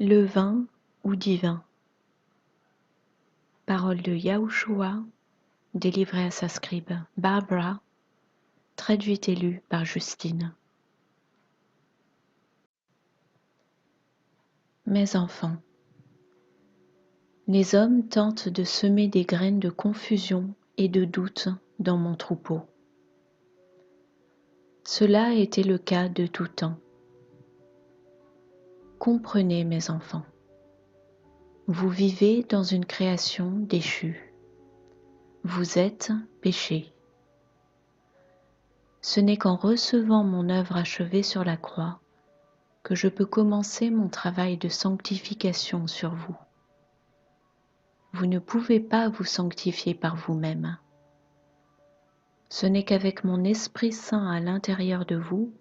levain ou divin. Parole de Yahushua, délivrée à sa scribe Barbara, traduite et lue par Justine. Mes enfants, les hommes tentent de semer des graines de confusion et de doute dans mon troupeau. Cela a été le cas de tout temps. Comprenez, mes enfants, vous vivez dans une création déchue. Vous êtes péchés. Ce n'est qu'en recevant mon œuvre achevée sur la croix que je peux commencer mon travail de sanctification sur vous. Vous ne pouvez pas vous sanctifier par vous-même. Ce n'est qu'avec mon Esprit Saint à l'intérieur de vous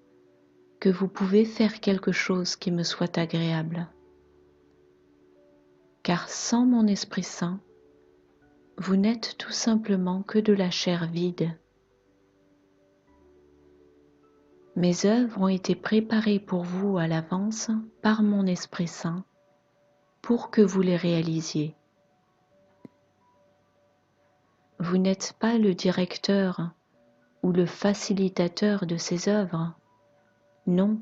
que vous pouvez faire quelque chose qui me soit agréable. Car sans mon Esprit Saint, vous n'êtes tout simplement que de la chair vide. Mes œuvres ont été préparées pour vous à l'avance par mon Esprit Saint pour que vous les réalisiez. Vous n'êtes pas le directeur ou le facilitateur de ces œuvres, non,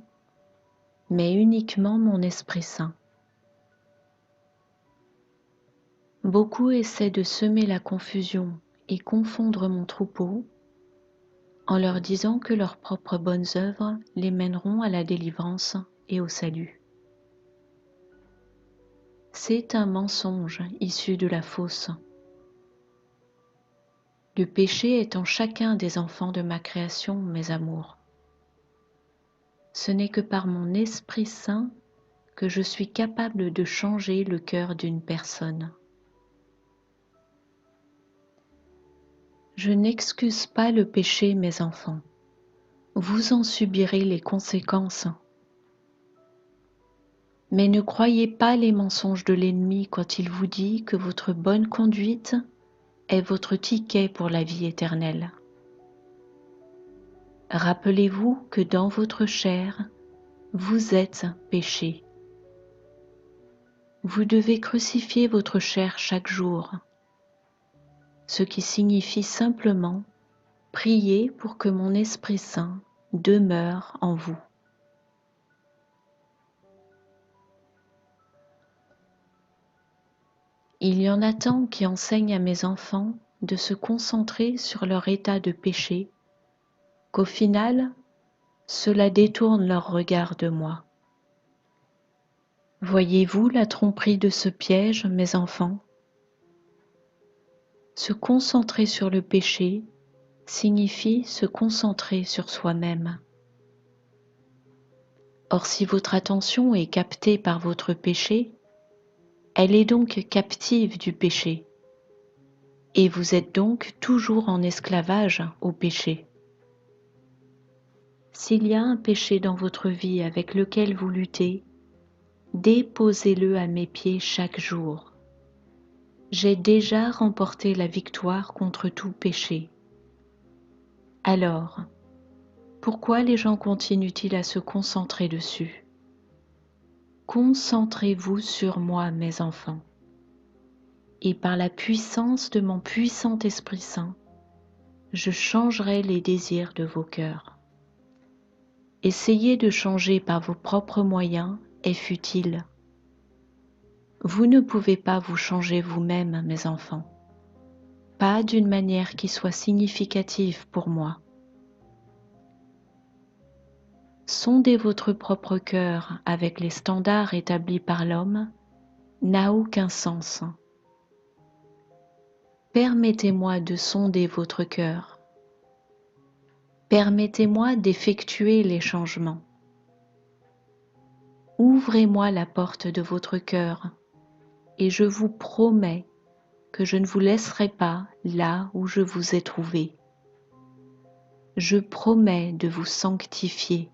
mais uniquement mon Esprit Saint. Beaucoup essaient de semer la confusion et confondre mon troupeau en leur disant que leurs propres bonnes œuvres les mèneront à la délivrance et au salut. C'est un mensonge issu de la fosse. Le péché est en chacun des enfants de ma création, mes amours. Ce n'est que par mon Esprit Saint que je suis capable de changer le cœur d'une personne. Je n'excuse pas le péché, mes enfants. Vous en subirez les conséquences. Mais ne croyez pas les mensonges de l'ennemi quand il vous dit que votre bonne conduite est votre ticket pour la vie éternelle. Rappelez-vous que dans votre chair, vous êtes péché. Vous devez crucifier votre chair chaque jour, ce qui signifie simplement prier pour que mon Esprit Saint demeure en vous. Il y en a tant qui enseignent à mes enfants de se concentrer sur leur état de péché, qu'au final, cela détourne leur regard de moi. Voyez-vous la tromperie de ce piège, mes enfants? Se concentrer sur le péché signifie se concentrer sur soi-même. Or, si votre attention est captée par votre péché, elle est donc captive du péché, et vous êtes donc toujours en esclavage au péché. S'il y a un péché dans votre vie avec lequel vous luttez, déposez-le à mes pieds chaque jour. J'ai déjà remporté la victoire contre tout péché. Alors, pourquoi les gens continuent-ils à se concentrer dessus? Concentrez-vous sur moi, mes enfants, et par la puissance de mon puissant Esprit Saint, je changerai les désirs de vos cœurs. Essayer de changer par vos propres moyens est futile. Vous ne pouvez pas vous changer vous-même, mes enfants, pas d'une manière qui soit significative pour moi. Sonder votre propre cœur avec les standards établis par l'homme n'a aucun sens. Permettez-moi de sonder votre cœur. Permettez-moi d'effectuer les changements. Ouvrez-moi la porte de votre cœur et je vous promets que je ne vous laisserai pas là où je vous ai trouvé. Je promets de vous sanctifier.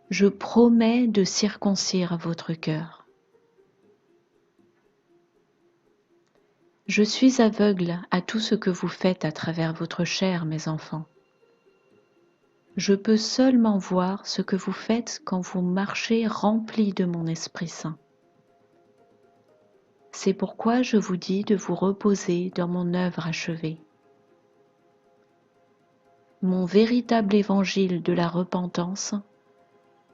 Je promets de circoncire votre cœur. Je suis aveugle à tout ce que vous faites à travers votre chair, mes enfants. Je peux seulement voir ce que vous faites quand vous marchez rempli de mon Esprit Saint. C'est pourquoi je vous dis de vous reposer dans mon œuvre achevée. Mon véritable évangile de la repentance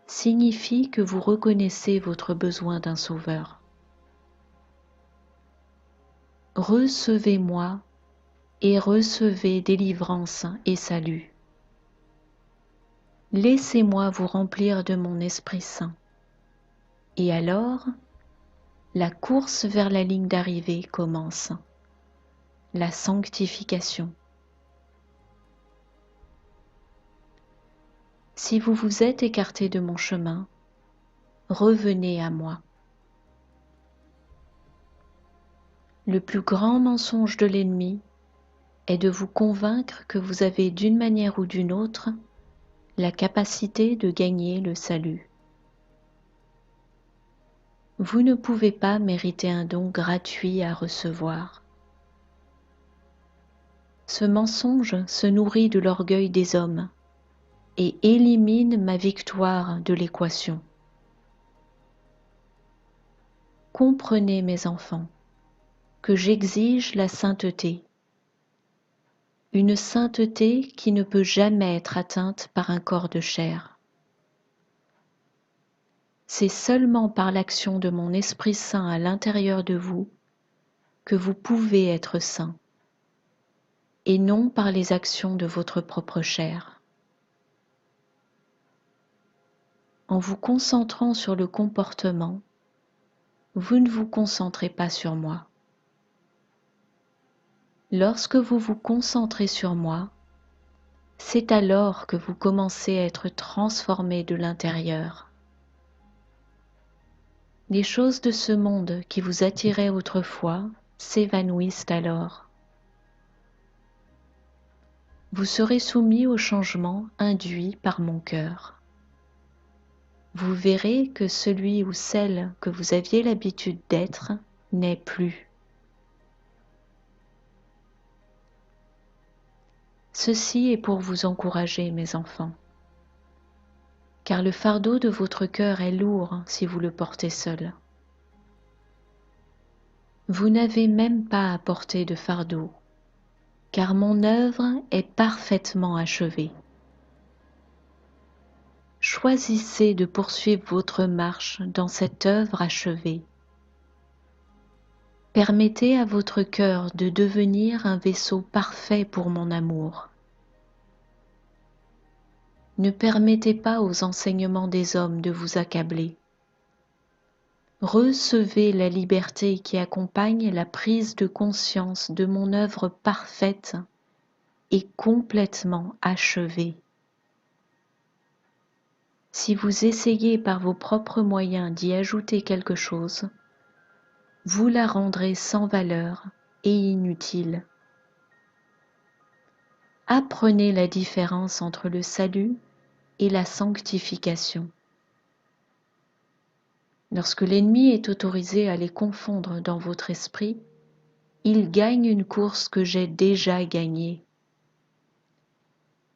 signifie que vous reconnaissez votre besoin d'un sauveur. Recevez-moi et recevez délivrance et salut. Laissez-moi vous remplir de mon Esprit Saint. Et alors, la course vers la ligne d'arrivée commence, la sanctification. Si vous vous êtes écarté de mon chemin, revenez à moi. Le plus grand mensonge de l'ennemi est de vous convaincre que vous avez d'une manière ou d'une autre la capacité de gagner le salut. Vous ne pouvez pas mériter un don gratuit à recevoir. Ce mensonge se nourrit de l'orgueil des hommes et élimine ma victoire de l'équation. Comprenez, mes enfants, que j'exige la sainteté, une sainteté qui ne peut jamais être atteinte par un corps de chair. C'est seulement par l'action de mon Esprit Saint à l'intérieur de vous que vous pouvez être saints, et non par les actions de votre propre chair. En vous concentrant sur le comportement, vous ne vous concentrez pas sur moi. Lorsque vous vous concentrez sur moi, c'est alors que vous commencez à être transformé de l'intérieur. Les choses de ce monde qui vous attiraient autrefois s'évanouissent alors. Vous serez soumis au changement induit par mon cœur. Vous verrez que celui ou celle que vous aviez l'habitude d'être n'est plus. Ceci est pour vous encourager, mes enfants, car le fardeau de votre cœur est lourd si vous le portez seul. Vous n'avez même pas à porter de fardeau, car mon œuvre est parfaitement achevée. Choisissez de poursuivre votre marche dans cette œuvre achevée. Permettez à votre cœur de devenir un vaisseau parfait pour mon amour. Ne permettez pas aux enseignements des hommes de vous accabler. Recevez la liberté qui accompagne la prise de conscience de mon œuvre parfaite et complètement achevée. Si vous essayez par vos propres moyens d'y ajouter quelque chose, vous la rendrez sans valeur et inutile. Apprenez la différence entre le salut et la sanctification. Lorsque l'ennemi est autorisé à les confondre dans votre esprit, il gagne une course que j'ai déjà gagnée.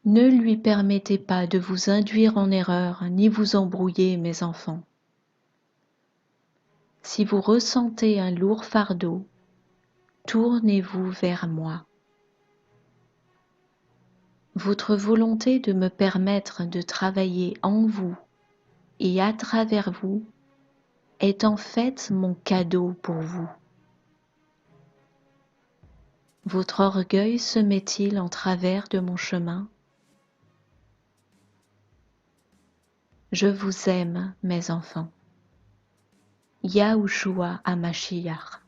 Ne lui permettez pas de vous induire en erreur ni vous embrouiller, mes enfants. Si vous ressentez un lourd fardeau, tournez-vous vers moi. Votre volonté de me permettre de travailler en vous et à travers vous est en fait mon cadeau pour vous. Votre orgueil se met-il en travers de mon chemin? Je vous aime, mes enfants. Yahushua HaMashiach.